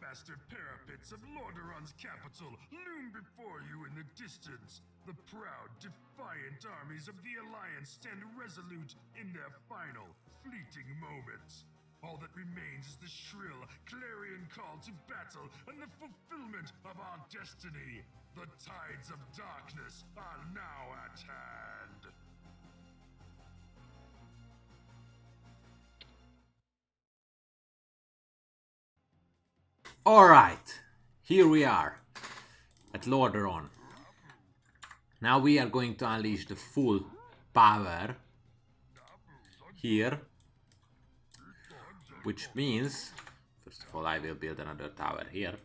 alabaster parapets of Lordaeron's capital loom before you in the distance. The proud, defiant armies of the Alliance stand resolute in their final, fleeting moments. All that remains is the shrill, clarion call to battle and the fulfillment of our destiny. The tides of darkness are now at hand. Alright, here we are at Lordaeron. Now we are going to unleash the full power here, which means, first of all, I will build another tower here.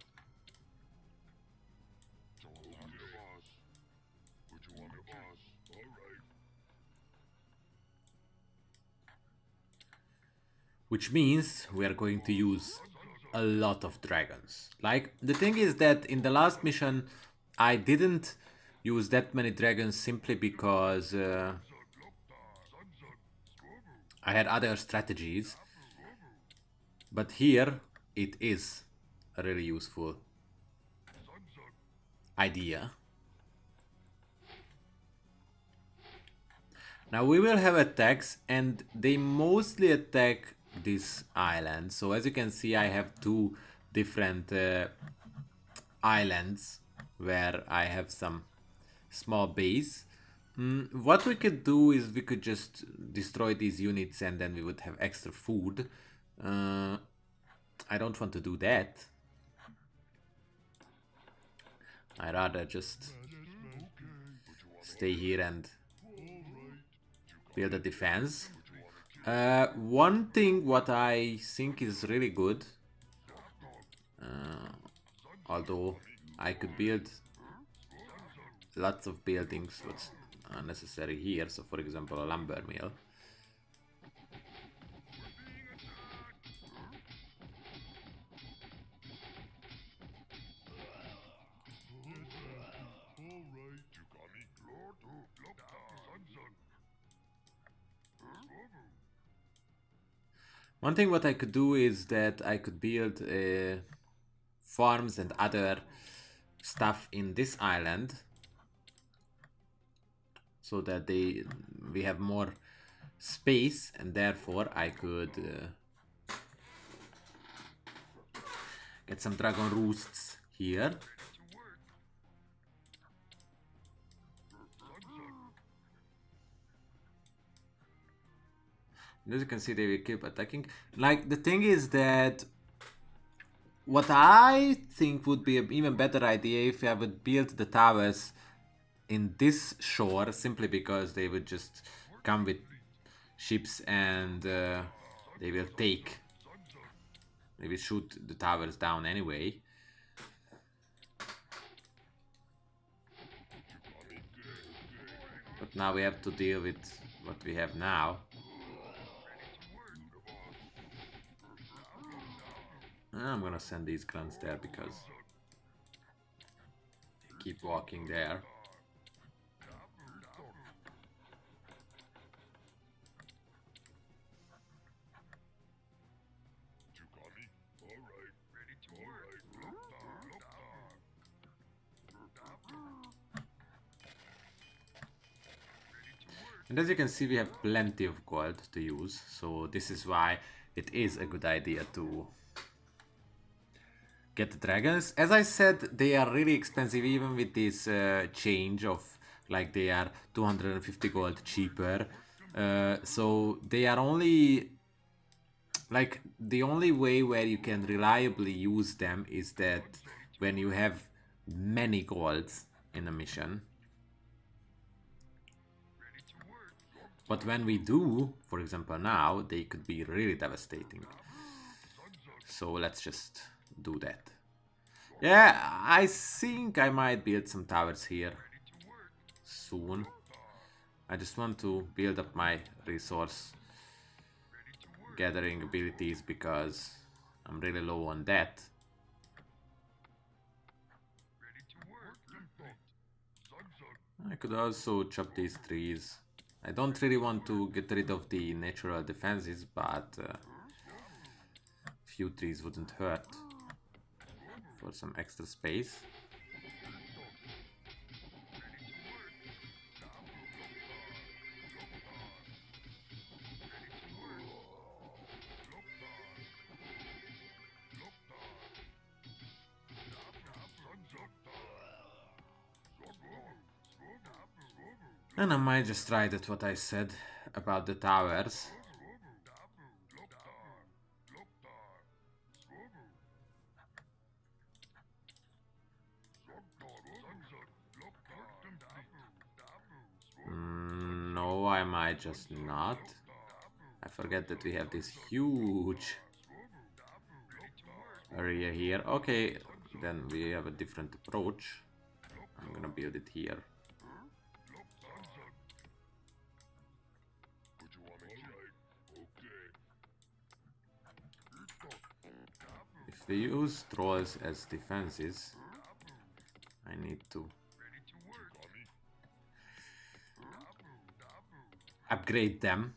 Which means we are going to use a lot of dragons. Like, the thing is that in the last mission I didn't use that many dragons simply because I had other strategies. But here it is a really useful idea. Now we will have attacks, and they mostly attack this island. So as you can see, I have two different islands where I have some small base. What we could do is we could just destroy these units and then we would have extra food. I don't want to do that. I rather just stay here and build a defense. One thing what I think is really good, although I could build lots of buildings what's unnecessary here, so for example a lumber mill. One thing what I could do is that I could build farms and other stuff in this island, so that we have more space, and therefore I could get some dragon roosts here. As you can see, they will keep attacking. Like, the thing is that what I think would be an even better idea if I would build the towers in this shore, simply because they would just come with ships and they will shoot the towers down anyway. But now we have to deal with what we have now. I'm gonna send these grunts there because they keep walking there. And as you can see, we have plenty of gold to use, so this is why it is a good idea to get the dragons. As I said, they are really expensive, even with this change of, like, they are 250 gold cheaper. So they are only, like, the only way where you can reliably use them is that when you have many golds in a mission. But when we do, for example now, they could be really devastating. So let's just do that. Yeah, I think I might build some towers here soon. I just want to build up my resource gathering abilities because I'm really low on that. I could also chop these trees. I don't really want to get rid of the natural defenses, but few trees wouldn't hurt. for some extra space. And I might just try that what I said about the towers. No, I might just not. I forget that we have this huge area here. Okay, then we have a different approach. I'm gonna build it here. If we use trolls as defenses, I need to upgrade them.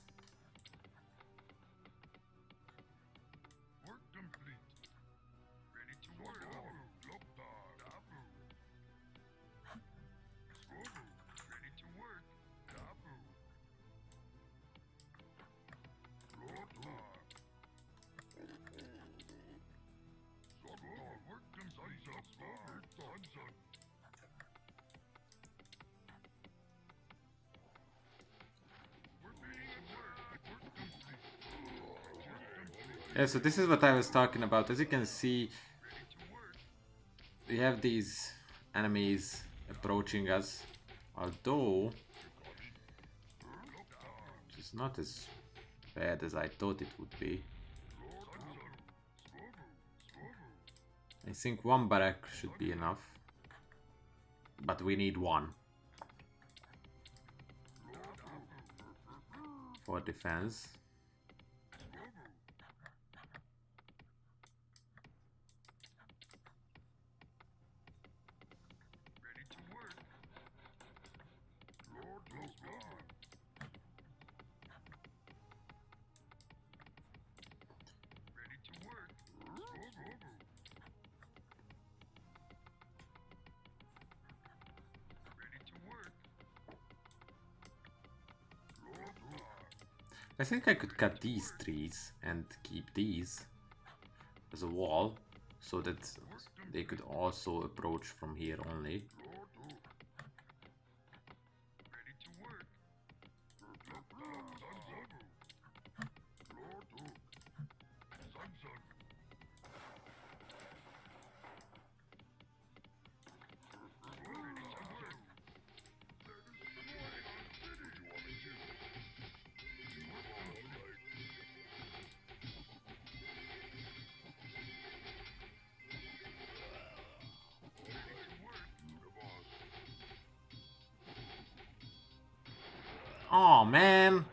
Yeah, so this is what I was talking about. As you can see, we have these enemies approaching us, although it's not as bad as I thought it would be. I think one barrack should be enough, but we need one for defense. I think I could cut these trees and keep these as a wall so that they could also approach from here only. Oh man,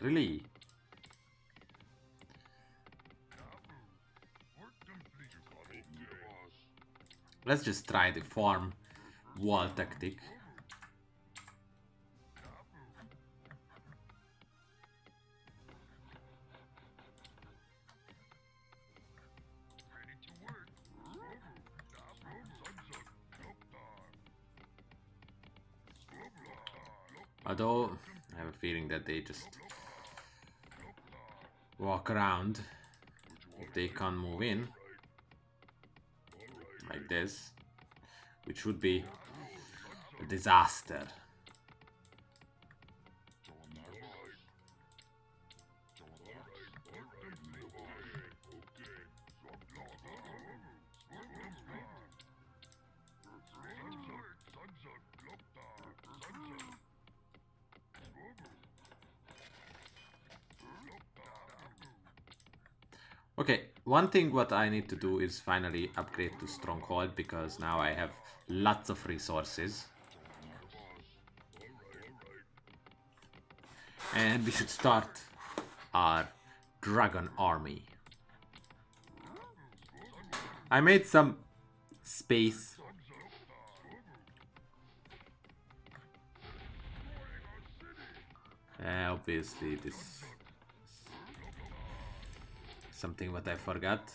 really? Let's just try the farm wall tactic. Although, I have a feeling that they just walk around if they can't move in. Like this. Which would be a disaster. Okay, one thing what I need to do is finally upgrade to Stronghold, because now I have lots of resources. And we should start our dragon army. I made some space. Obviously this something what I forgot.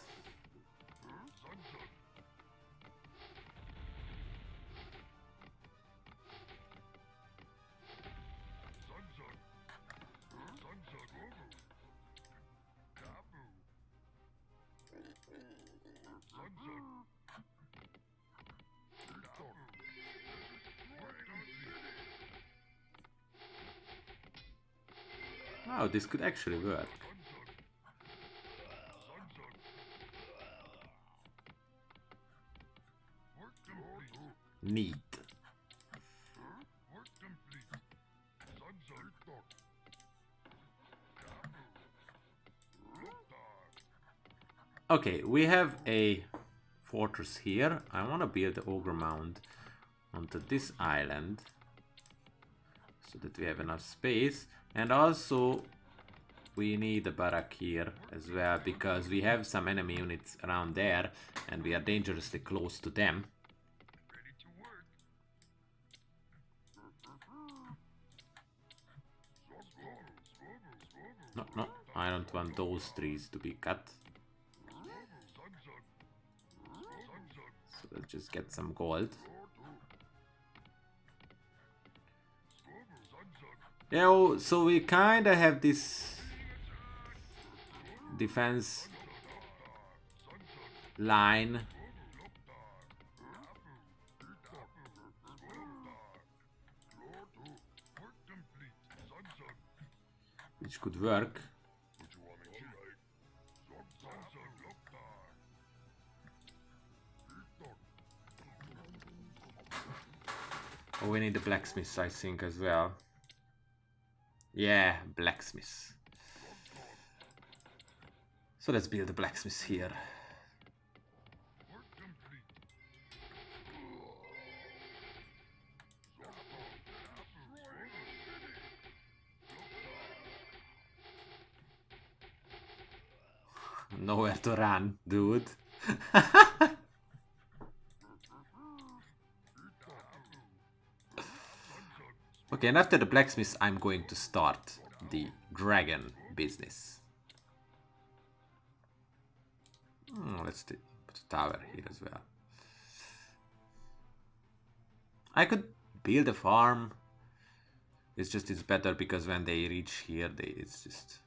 Oh, this could actually work. Neat. Okay, we have a fortress here. I want to build the ogre mound onto this island so that we have enough space. And also we need a barrack here as well because we have some enemy units around there and we are dangerously close to them. No, I don't want those trees to be cut. So let's just get some gold. Yeah, so we kind of have this defense line. Which could work. Oh, we need the blacksmiths, I think, as well. Yeah, blacksmiths. So let's build the blacksmiths here. Nowhere to run, dude. Okay, and after the blacksmiths, I'm going to start the dragon business. Let's put a tower here as well. I could build a farm. It's better because when they reach here, it's just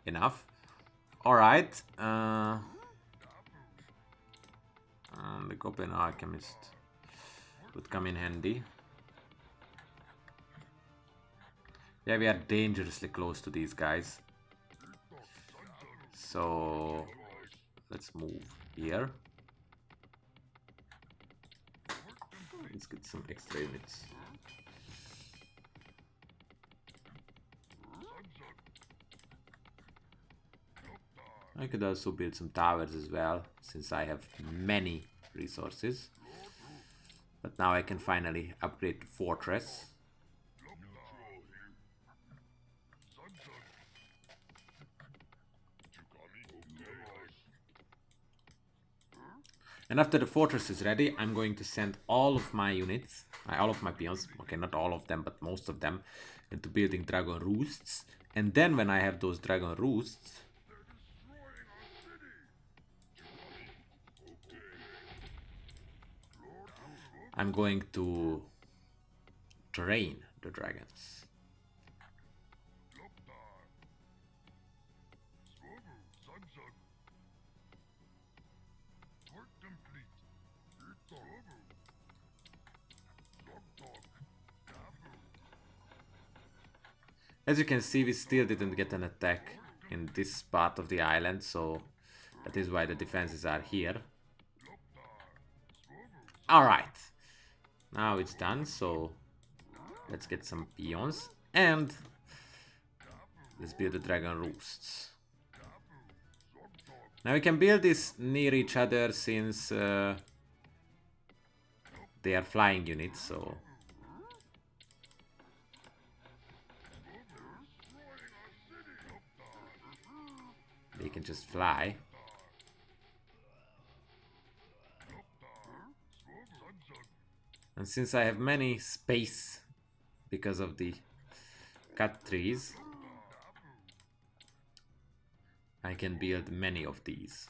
enough. All right. The Goblin Alchemist would come in handy. Yeah, we are dangerously close to these guys. So let's move here. Let's get some extra units. I could also build some towers as well, since I have many resources. But now I can finally upgrade the fortress. And after the fortress is ready, I'm going to send all of my units, all of my peons, okay, not all of them, but most of them, into building dragon roosts. And then when I have those dragon roosts, I'm going to train the dragons. As you can see, we still didn't get an attack in this part of the island, so that is why the defenses are here. Alright, now it's done, so let's get some peons and let's build the dragon roosts. Now we can build this near each other since they are flying units, so they can just fly. And since I have many space because of the cut trees, I can build many of these.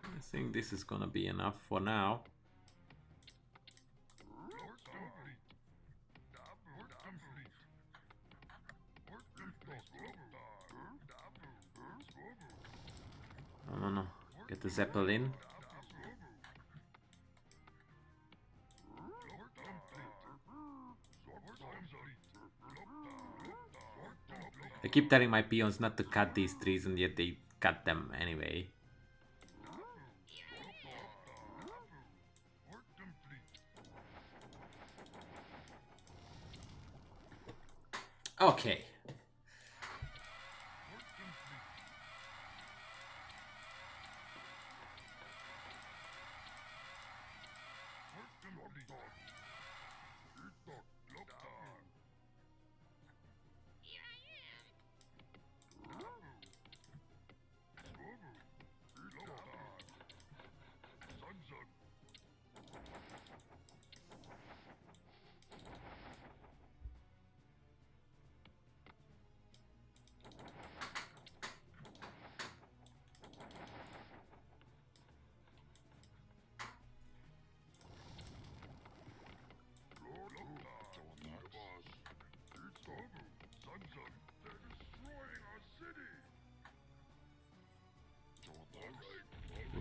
I think this is gonna be enough for now. I'm gonna get the Zeppelin. I keep telling my peons not to cut these trees, and yet they cut them anyway. Okay.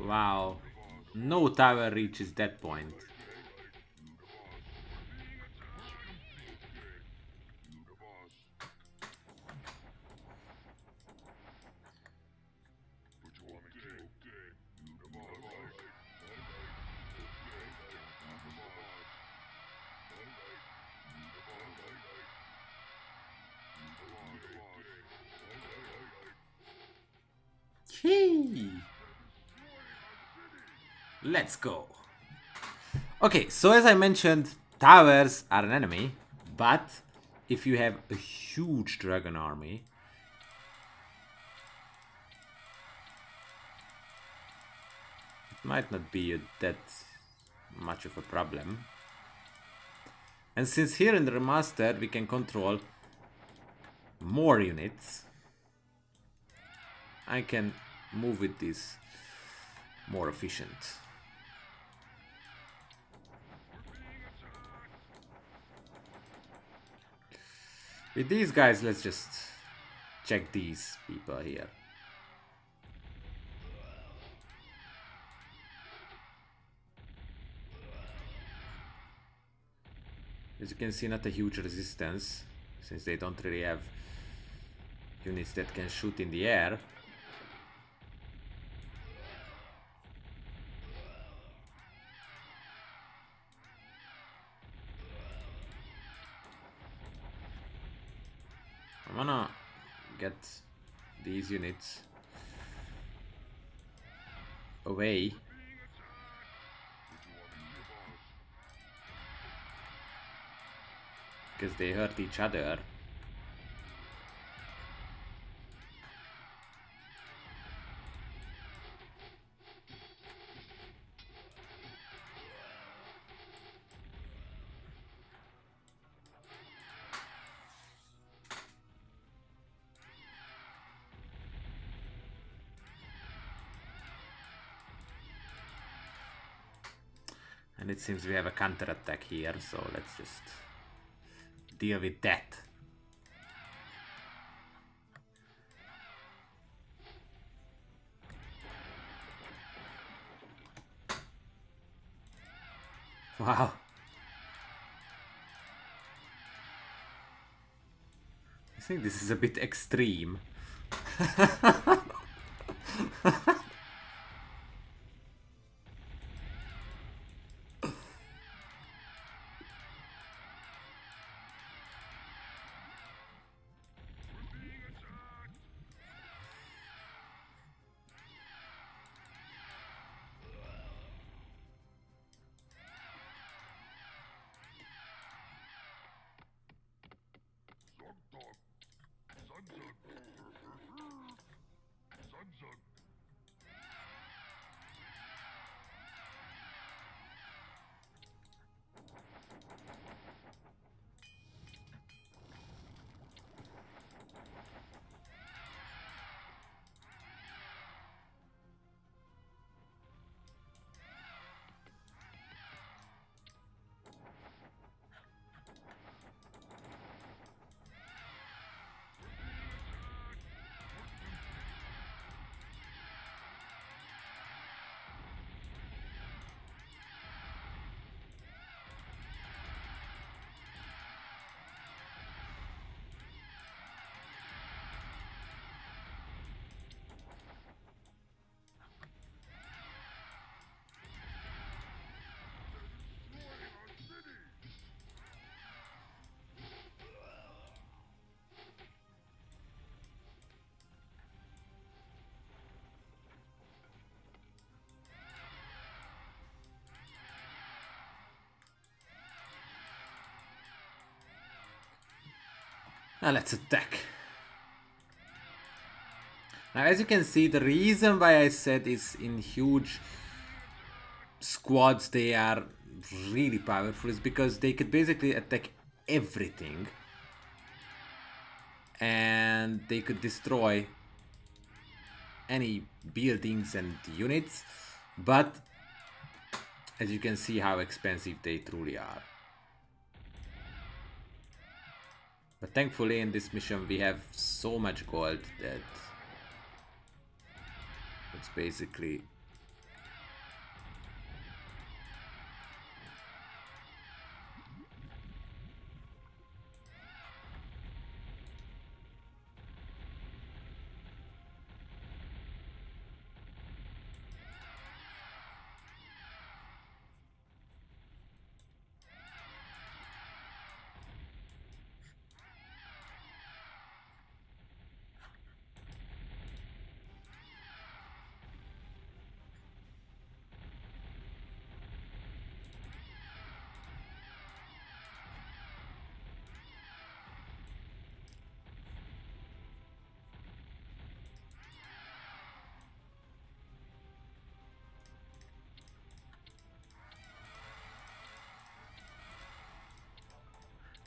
Wow. No tower reaches that point. Let's go. Okay, so as I mentioned, towers are an enemy, but if you have a huge dragon army, it might not be that much of a problem. And since here in the Remastered we can control more units, I can move with this more efficient. With these guys, let's just check these people here. As you can see, not a huge resistance, since they don't really have units that can shoot in the air. I'm gonna get these units away. Because they hurt each other. And it seems we have a counter-attack here, so let's just deal with that. Wow. I think this is a bit extreme. Now let's attack. Now as you can see, the reason why I said is in huge squads they are really powerful is because they could basically attack everything. And they could destroy any buildings and units. But as you can see how expensive they truly are. But thankfully in this mission we have so much gold that it's basically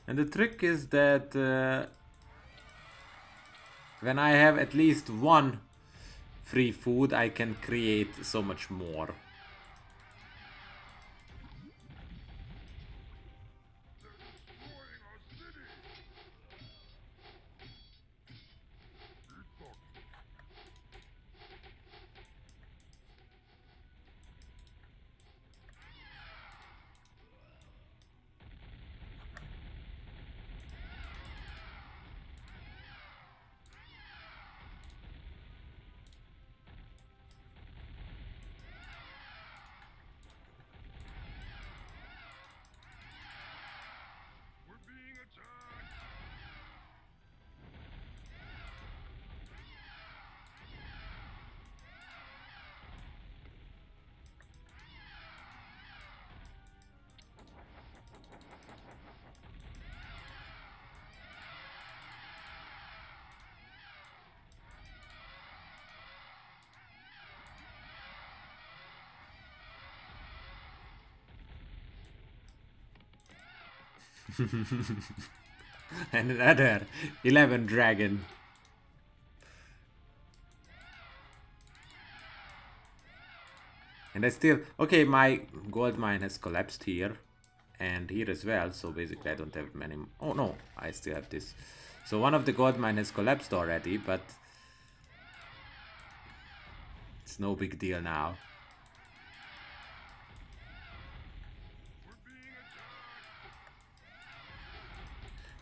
and the trick is that when I have at least one free food, I can create so much more. And another 11 dragon. And I still... Okay, my gold mine has collapsed here. And here as well, so basically I don't have many... Oh no, I still have this. So one of the gold mine has collapsed already, but... It's no big deal now.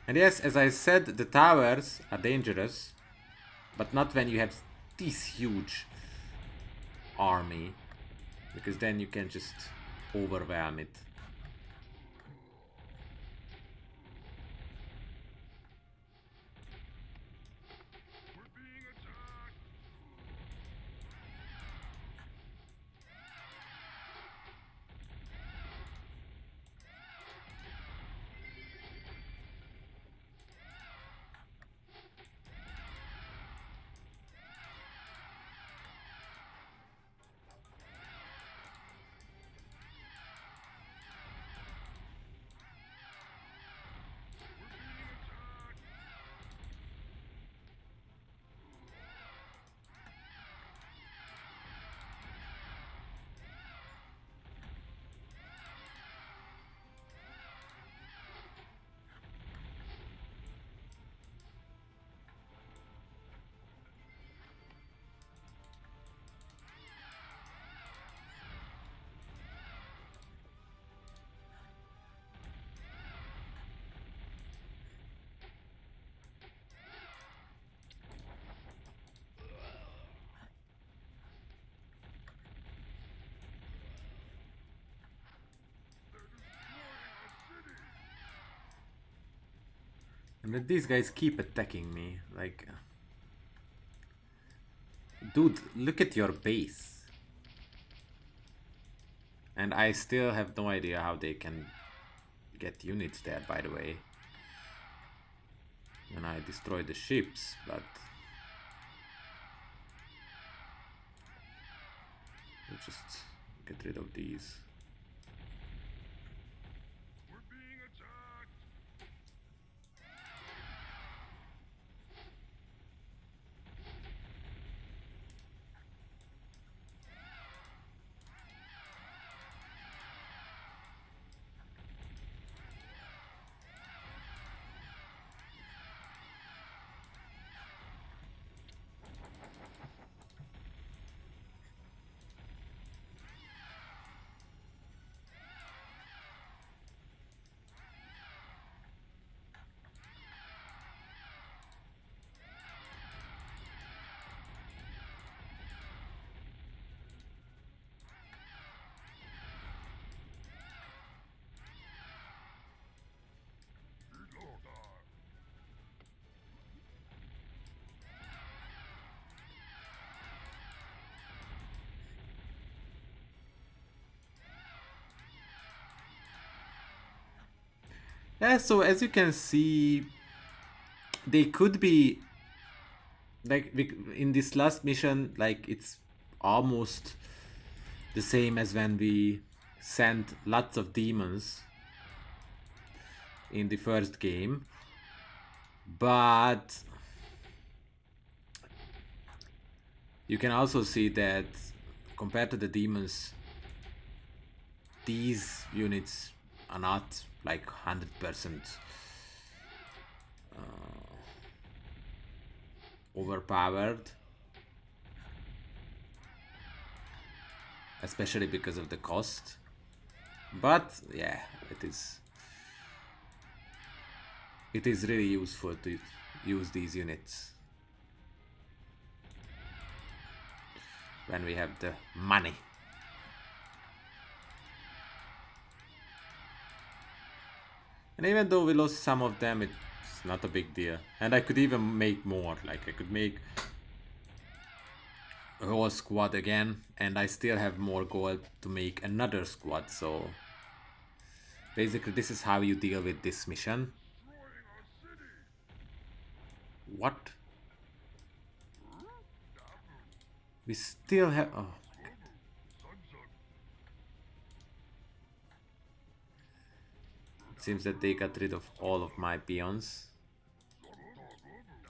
And yes, as I said, the towers are dangerous, but not when you have this huge army, because then you can just overwhelm it. And then these guys keep attacking me, like... Dude, look at your base. And I still have no idea how they can get units there, by the way. when I destroy the ships, but we'll just get rid of these. We're being attacked! Yeah, so as you can see, they could be like in this last mission, like it's almost the same as when we sent lots of demons in the first game, but you can also see that compared to the demons, these units are not like 100% overpowered, especially because of the cost. But yeah, it is really useful to use these units when we have the money. And even though we lost some of them, it's not a big deal. And I could even make more. Like I could make a whole squad again, and I still have more gold to make another squad. So basically this is how you deal with this mission. What? We still have... Oh. Seems that they got rid of all of my peons.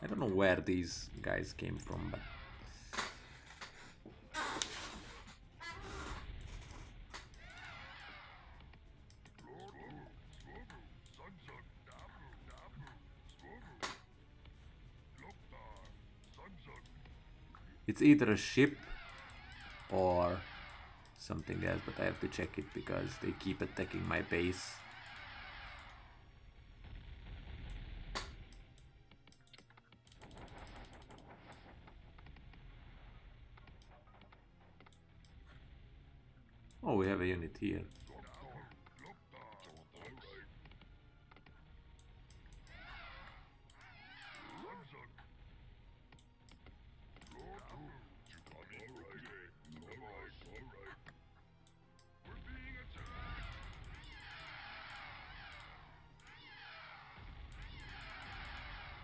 I don't know where these guys came from, but... It's either a ship or something else, but I have to check it because they keep attacking my base. Oh, we have a unit here.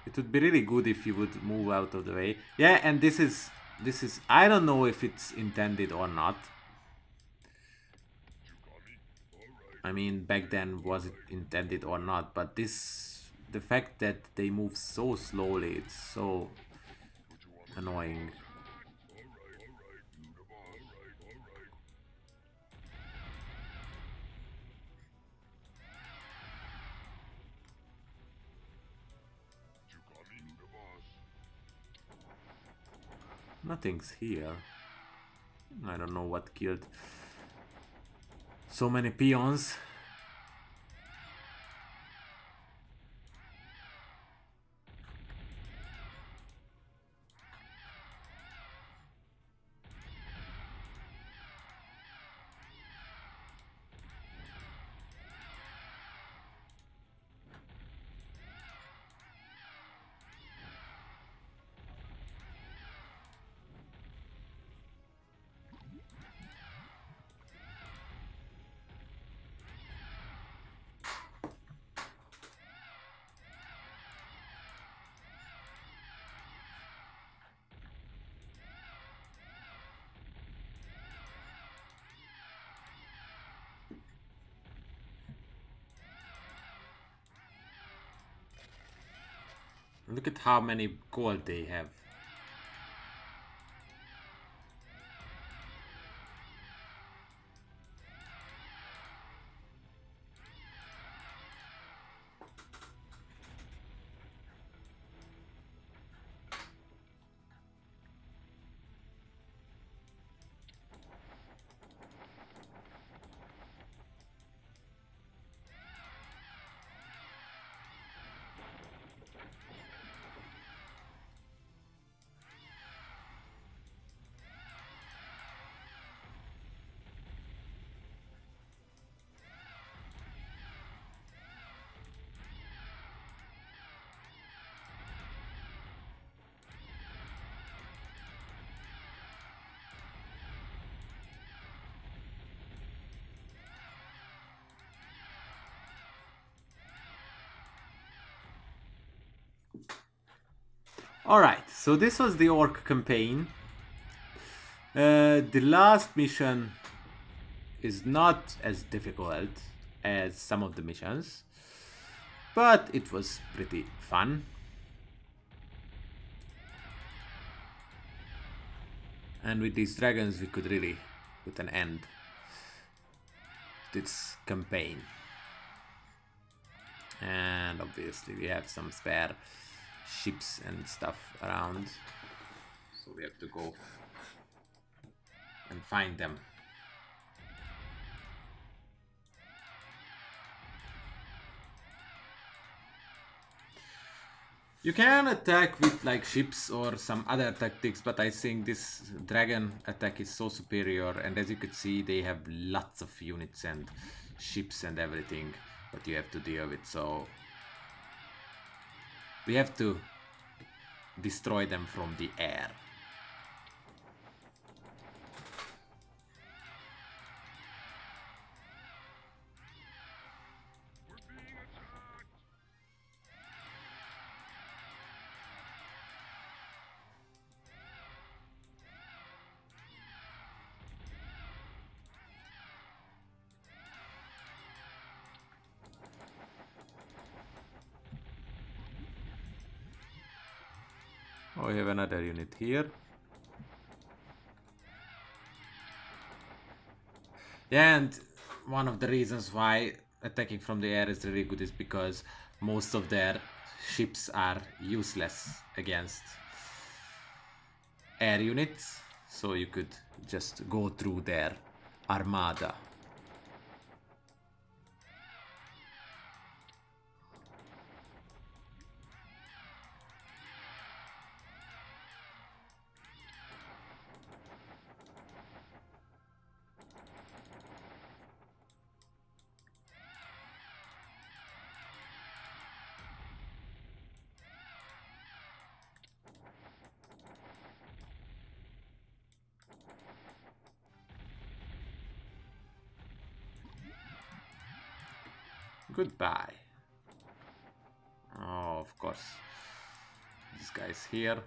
It would be really good if you would move out of the way. Yeah, and this is I don't know if it's intended or not. I mean, back then was it intended or not, but the fact that they move so slowly, it's so annoying. Nothing's here. I don't know what killed so many peons. Look at how many gold they have. Alright, so this was the Orc campaign. The last mission is not as difficult as some of the missions, but it was pretty fun. And with these dragons we could really put an end to this campaign. And obviously we have some spare ships and stuff around, so we have to go and find them. You can attack with like ships or some other tactics, but I think this dragon attack is so superior, and as you could see they have lots of units and ships and everything that you have to deal with, so we have to destroy them from the air. Oh, we have another unit here. Yeah, and one of the reasons why attacking from the air is really good is because most of their ships are useless against air units, so you could just go through their armada. Goodbye. Oh, of course. This guy's here.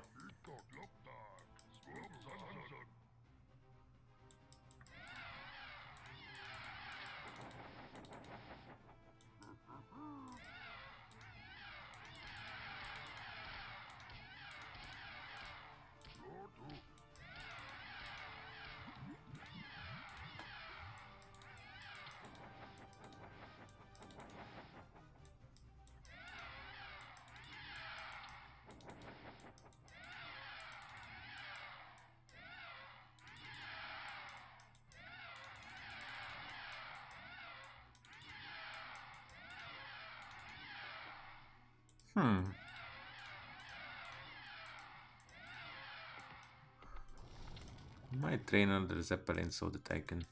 I might train another Zeppelin so that I can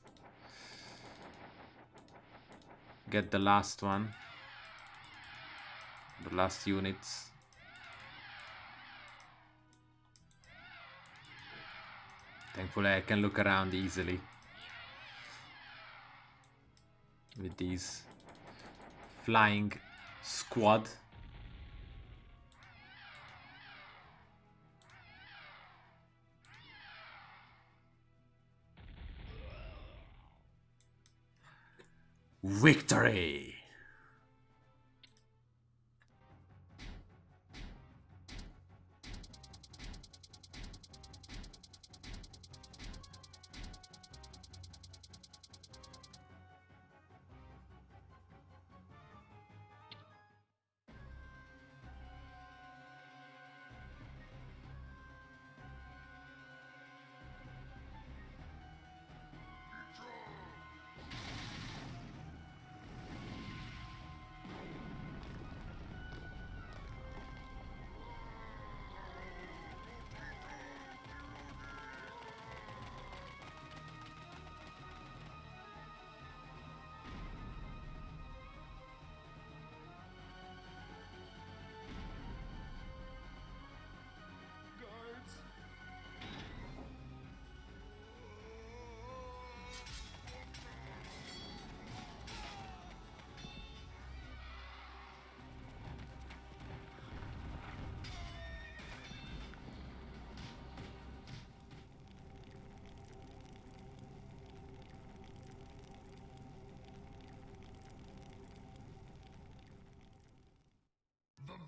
get the last one. The last units. Thankfully I can look around easily with these flying squad. Victory!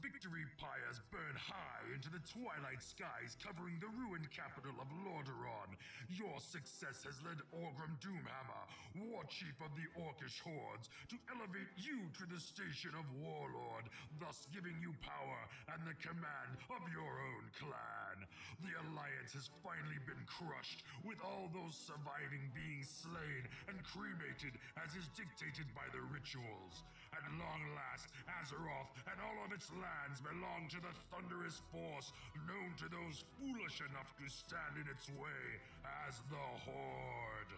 victory pyres burn high into the twilight skies covering the ruined capital of Lordaeron. Your success has led Orgrim Doomhammer, war chief of the Orcish hordes, to elevate you to the station of warlord, thus giving you power and the command of your own clan. The Alliance has finally been crushed, with all those surviving being slain and cremated as is dictated by the rituals. At long last, Azeroth and all of its lands belong to the thunderous force known to those foolish enough to stand in its way as the Horde.